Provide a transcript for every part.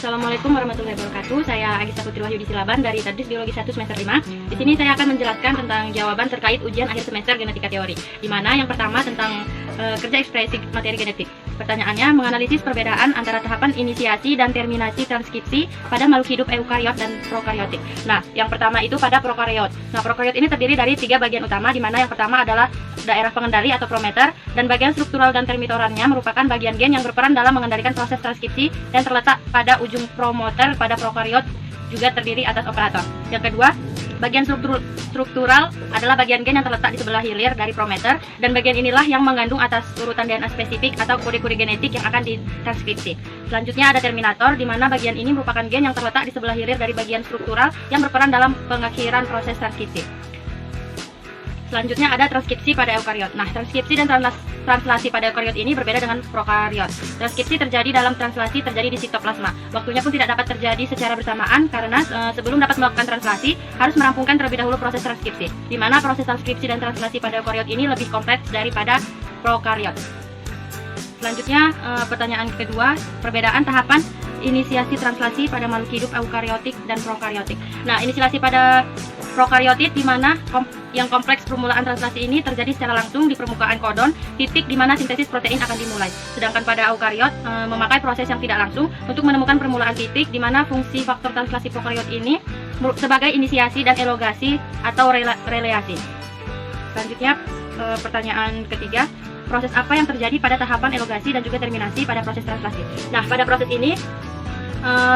Assalamualaikum warahmatullahi wabarakatuh. Saya Agista Putri Wahyudi Silaban dari Tadris Biologi 1 semester 5. Di sini saya akan menjelaskan tentang jawaban terkait ujian akhir semester genetika teori. Di mana yang pertama tentang kerja ekspresi materi genetik. Pertanyaannya menganalisis perbedaan antara tahapan inisiasi dan terminasi transkripsi pada makhluk hidup eukariot dan prokariotik. Nah, yang pertama itu pada prokariot. Nah, prokariot ini terdiri dari 3 bagian utama, di mana yang pertama adalah daerah pengendali atau promoter, dan bagian struktural dan termitorannya merupakan bagian gen yang berperan dalam mengendalikan proses transkripsi dan terletak pada ujung promoter. Pada prokariot juga terdiri atas operator. Yang kedua, bagian struktural adalah bagian gen yang terletak di sebelah hilir dari promoter, dan bagian inilah yang mengandung atas urutan DNA spesifik atau kode-kode genetik yang akan ditranskripsi. Selanjutnya ada terminator, di mana bagian ini merupakan gen yang terletak di sebelah hilir dari bagian struktural yang berperan dalam pengakhiran proses transkripsi. Selanjutnya ada transkripsi pada eukariot. Nah, transkripsi dan translasi pada eukariot ini berbeda dengan prokariot. Transkripsi terjadi dalam translasi terjadi di sitoplasma. Waktunya pun tidak dapat terjadi secara bersamaan karena sebelum dapat melakukan translasi harus merampungkan terlebih dahulu proses transkripsi. Di mana proses transkripsi dan translasi pada eukariot ini lebih kompleks daripada prokariot. Selanjutnya pertanyaan kedua, perbedaan tahapan inisiasi translasi pada makhluk hidup eukariotik dan prokariotik. Nah, inisiasi pada prokariotik di mana yang kompleks permulaan translasi ini terjadi secara langsung di permukaan kodon, titik di mana sintesis protein akan dimulai. Sedangkan pada eukariot memakai proses yang tidak langsung untuk menemukan permulaan titik di mana fungsi faktor translasi prokariot ini sebagai inisiasi dan elongasi atau releasi. Selanjutnya pertanyaan ketiga, proses apa yang terjadi pada tahapan elongasi dan juga terminasi pada proses translasi. Nah, pada proses ini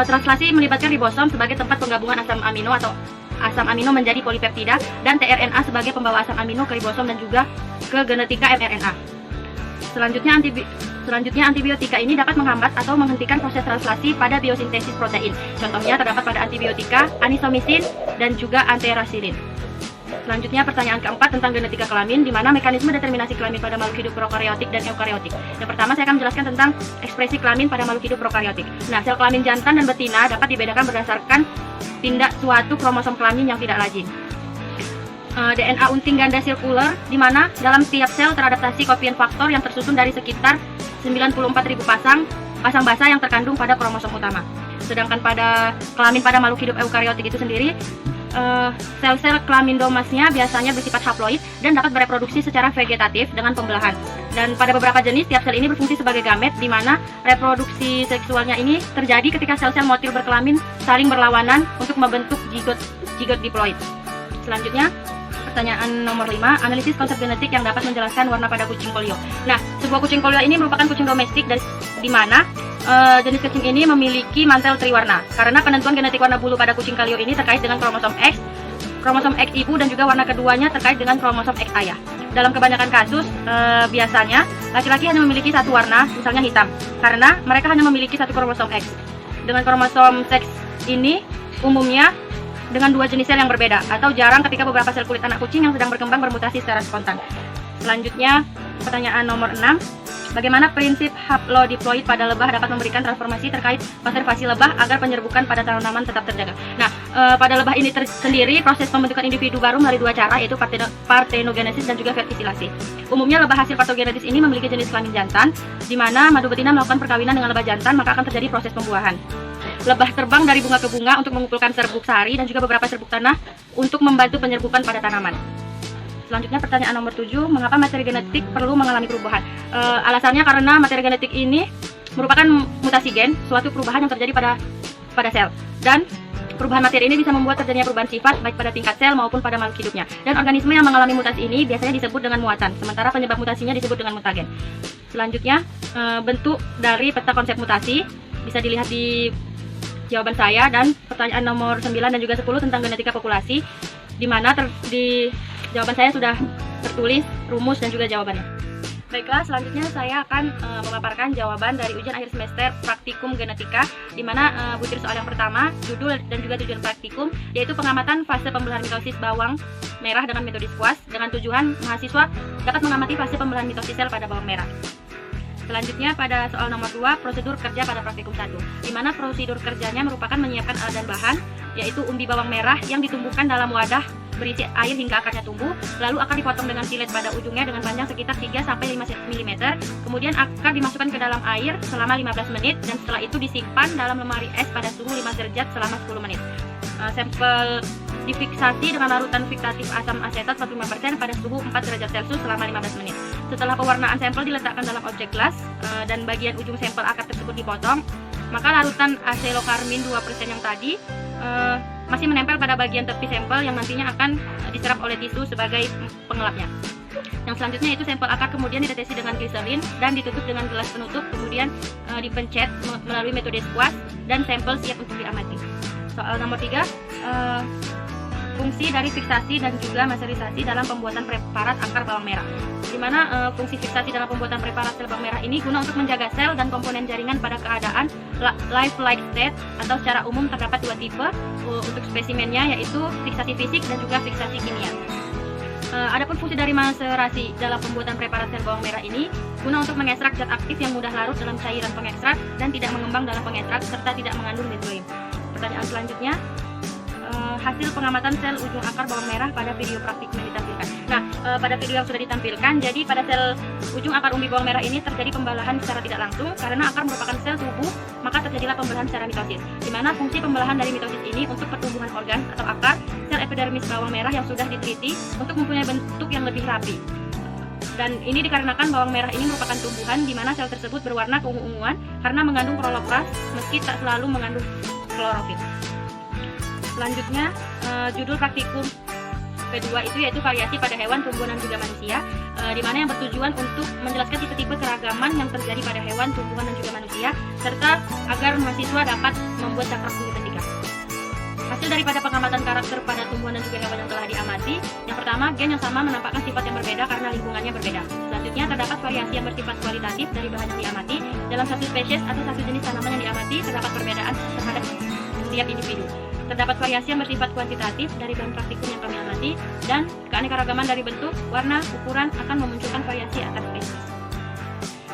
translasi melibatkan ribosom sebagai tempat penggabungan asam amino atau asam amino menjadi polipeptida dan tRNA sebagai pembawa asam amino ke ribosom dan juga ke genetika mRNA. Selanjutnya antibiotika ini dapat menghambat atau menghentikan proses translasi pada biosintesis protein. Contohnya terdapat pada antibiotika, anisomisin dan juga anterasilin. Selanjutnya pertanyaan keempat tentang genetika kelamin, di mana mekanisme determinasi kelamin pada makhluk hidup prokariotik dan eukariotik. Yang pertama saya akan menjelaskan tentang ekspresi kelamin pada makhluk hidup prokariotik. Nah, sel kelamin jantan dan betina dapat dibedakan berdasarkan tindak suatu kromosom kelamin yang tidak lazim. DNA unting ganda sirkuler, di mana dalam setiap sel teradaptasi kopian faktor yang tersusun dari sekitar 94.000 pasang basa yang terkandung pada kromosom utama. Sedangkan pada kelamin pada makhluk hidup eukariotik itu sendiri, sel-sel kelamin domasnya biasanya bersifat haploid dan dapat bereproduksi secara vegetatif dengan pembelahan. Dan pada beberapa jenis, tiap sel ini berfungsi sebagai gamet, di mana reproduksi seksualnya ini terjadi ketika sel-sel motil berkelamin saling berlawanan untuk membentuk zigot diploid. Selanjutnya, pertanyaan nomor 5, analisis konsep genetik yang dapat menjelaskan warna pada kucing polio. Nah, sebuah kucing polio ini merupakan kucing domestik di mana jenis kucing ini memiliki mantel triwarna. Karena penentuan genetik warna bulu pada kucing polio ini terkait dengan kromosom X ibu dan juga warna keduanya terkait dengan kromosom X ayah. Dalam kebanyakan kasus, biasanya laki-laki hanya memiliki satu warna, misalnya hitam, karena mereka hanya memiliki satu kromosom X. Dengan kromosom seks ini umumnya dengan 2 jenis sel yang berbeda, atau jarang ketika beberapa sel kulit anak kucing yang sedang berkembang bermutasi secara spontan. Selanjutnya, pertanyaan nomor 6, bagaimana prinsip haplodiploid pada lebah dapat memberikan transformasi terkait konservasi lebah agar penyerbukan pada tanaman tetap terjaga. Nah, pada lebah ini sendiri proses pembentukan individu baru melalui 2 cara, yaitu partenogenesis dan juga vertisilasi. Umumnya lebah hasil partogenesis ini memiliki jenis kelamin jantan, di mana madu betina melakukan perkawinan dengan lebah jantan, maka akan terjadi proses pembuahan. Lebah terbang dari bunga ke bunga untuk mengumpulkan serbuk sari dan juga beberapa serbuk tanah untuk membantu penyerbukan pada tanaman. Selanjutnya pertanyaan nomor 7, mengapa materi genetik perlu mengalami perubahan? Alasannya karena materi genetik ini merupakan mutasi gen, suatu perubahan yang terjadi pada sel. Dan perubahan materi ini bisa membuat terjadinya perubahan sifat baik pada tingkat sel maupun pada makhluk hidupnya. Dan organisme yang mengalami mutasi ini biasanya disebut dengan muatan, sementara penyebab mutasinya disebut dengan mutagen. Selanjutnya, bentuk dari peta konsep mutasi bisa dilihat di jawaban saya, dan pertanyaan nomor 9 dan juga 10 tentang genetika populasi, di mana di jawaban saya sudah tertulis rumus dan juga jawabannya. Baiklah, selanjutnya saya akan memaparkan jawaban dari ujian akhir semester praktikum genetika, di mana butir soal yang pertama, judul dan juga tujuan praktikum, yaitu pengamatan fase pembelahan mitosis bawang merah dengan metode squash, dengan tujuan mahasiswa dapat mengamati fase pembelahan mitosis sel pada bawang merah. Selanjutnya pada soal nomor 2, prosedur kerja pada praktikum 1, di mana prosedur kerjanya merupakan menyiapkan alat dan bahan, yaitu umbi bawang merah yang ditumbuhkan dalam wadah berisi air hingga akarnya tumbuh. Lalu akar dipotong dengan silet pada ujungnya dengan panjang sekitar 3-5 mm. Kemudian akar dimasukkan ke dalam air selama 15 menit dan setelah itu disimpan dalam lemari es pada suhu 5 derajat selama 10 menit. Sampel difiksasi dengan larutan fiksatif asam asetat 45% pada suhu 4 derajat Celcius selama 15 menit. Setelah pewarnaan sampel diletakkan dalam objek gelas dan bagian ujung sampel akar tersebut dipotong, maka larutan aselokarmin 2% yang tadi masih menempel pada bagian tepi sampel yang nantinya akan diserap oleh tisu sebagai pengelapnya. Yang selanjutnya itu sampel akar kemudian ditetesi dengan gliserin dan ditutup dengan gelas penutup, kemudian dipencet melalui metode squash dan sampel siap untuk diamati. Soal nomor 3, fungsi dari fiksasi dan juga masterisasi dalam pembuatan preparat akar bawang merah. Di mana fungsi fiksasi dalam pembuatan preparat sel bawang merah ini guna untuk menjaga sel dan komponen jaringan pada keadaan life-like state, atau secara umum terdapat 2 tipe untuk spesimennya, yaitu fiksasi fisik dan juga fiksasi kimia. Adapun fungsi dari maserasi dalam pembuatan preparat sel bawang merah ini guna untuk mengekstrak zat aktif yang mudah larut dalam cairan pengekstrak dan tidak mengembang dalam pengekstrak serta tidak mengandung benzoin. Pertanyaan selanjutnya, hasil pengamatan sel ujung akar bawang merah pada video praktik yang ditampilkan. Nah, pada video yang sudah ditampilkan, jadi pada sel ujung akar umbi bawang merah ini terjadi pembelahan secara tidak langsung karena akar merupakan sel tubuh, maka terjadilah pembelahan secara mitosis. Di mana fungsi pembelahan dari mitosis ini untuk pertumbuhan organ atau akar sel epidermis bawang merah yang sudah diteliti untuk mempunyai bentuk yang lebih rapi. Dan ini dikarenakan bawang merah ini merupakan tumbuhan di mana sel tersebut berwarna keungu-unguan karena mengandung kloroflas meski tak selalu mengandung klorofil. Selanjutnya, judul praktikum kedua itu yaitu variasi pada hewan, tumbuhan, dan juga manusia, di mana yang bertujuan untuk menjelaskan tipe-tipe keragaman yang terjadi pada hewan, tumbuhan, dan juga manusia, serta agar mahasiswa dapat membuat cakra genetika. Hasil daripada pengamatan karakter pada tumbuhan dan juga hewan yang telah diamati, yang pertama, gen yang sama menampakkan sifat yang berbeda karena lingkungannya berbeda. Selanjutnya, terdapat variasi yang bersifat kualitatif dari bahan yang diamati. Dalam satu spesies atau satu jenis tanaman yang diamati, terdapat perbedaan terhadap setiap individu. Terdapat variasi yang bersifat kuantitatif dari bahan praktikum yang kami amati, dan keanekaragaman dari bentuk, warna, ukuran akan memunculkan variasi antar spesies.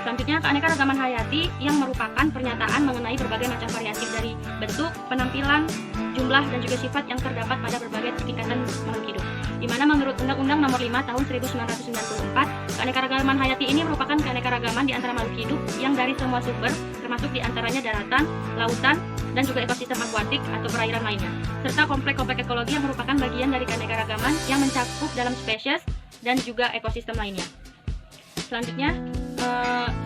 Selanjutnya, keanekaragaman hayati yang merupakan pernyataan mengenai berbagai macam variasi dari bentuk, penampilan, jumlah, dan juga sifat yang terdapat pada berbagai tingkatan makhluk hidup. Di mana menurut Undang-Undang Nomor 5 Tahun 1994, keanekaragaman hayati ini merupakan keanekaragaman di antara makhluk hidup yang dari semua sumber, termasuk di antaranya daratan, lautan, dan juga ekosistem akuatik atau perairan lainnya, serta komplek-komplek ekologi yang merupakan bagian dari keanekaragaman yang mencakup dalam spesies dan juga ekosistem lainnya. Selanjutnya,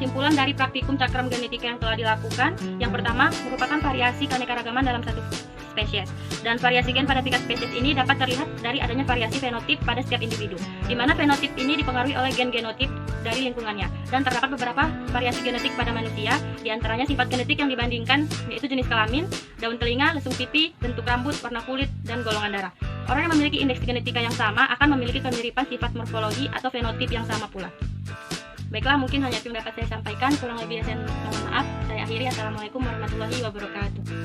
simpulan dari praktikum cakram genetika yang telah dilakukan. Yang pertama, merupakan variasi keanekaragaman dalam satu spesies. Dan variasi gen pada tingkat spesies ini dapat terlihat dari adanya variasi fenotip pada setiap individu, di mana fenotip ini dipengaruhi oleh gen genotip dari lingkungannya. Dan terdapat beberapa variasi genetik pada manusia, diantaranya sifat genetik yang dibandingkan, yaitu jenis kelamin, daun telinga, lesung pipi, bentuk rambut, warna kulit, dan golongan darah. Orang yang memiliki indeks genetika yang sama akan memiliki kemiripan sifat morfologi atau fenotip yang sama pula. Baiklah, mungkin hanya itu yang dapat saya sampaikan. Kurang lebih saya mohon maaf. Saya akhiri. Assalamualaikum warahmatullahi wabarakatuh.